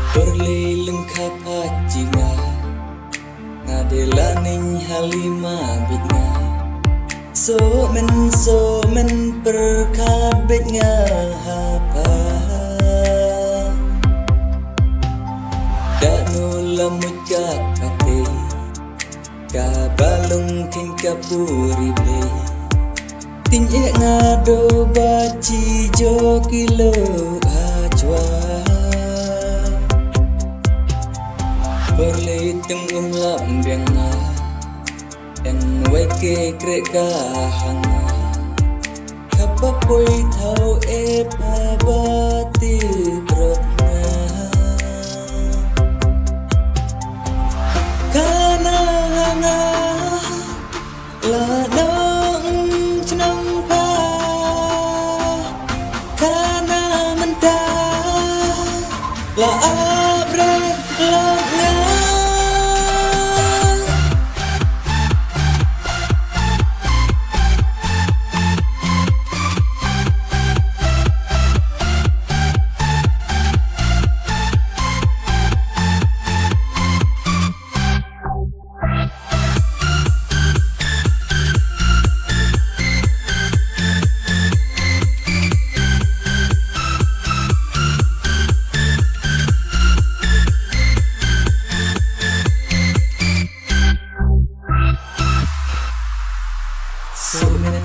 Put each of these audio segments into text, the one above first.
Berlileng kapajinga Nadelaning halima bitnya So men perkabit nga hapa Dak nulamut kapate Kabalung king kapuri ble Tinye ngado baci jo kilo hajwa Berlitung umlam bianga En weke kreka hanga Kapapoi tau pabati protna Kana hanga ladong chnang pa Kana menta la abre la nga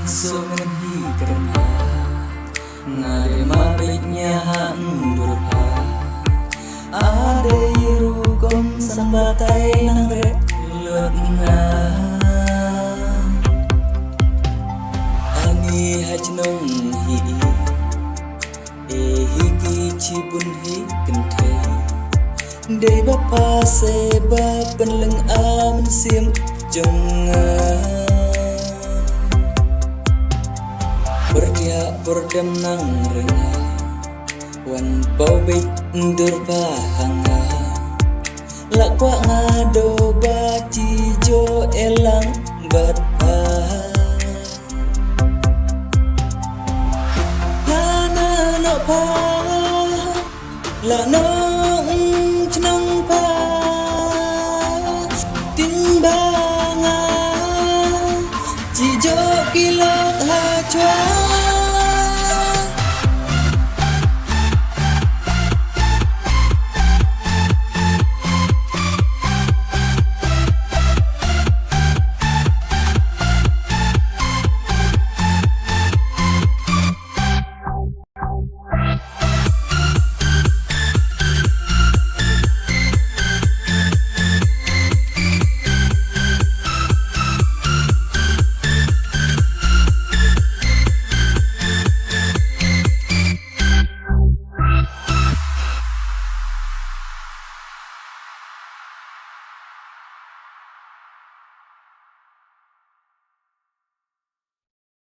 Sumenen hi karena ngade mabiknya hang durpa ade yiru kom sambatai nang re lutna ani hajnong hi hiki cibun hi kente de bapa seba penleng amen sim jonga Berdia berdem nang renga Wan bobik durpahanga Lakwa ngado baci jo elang batpa Lana no pa La no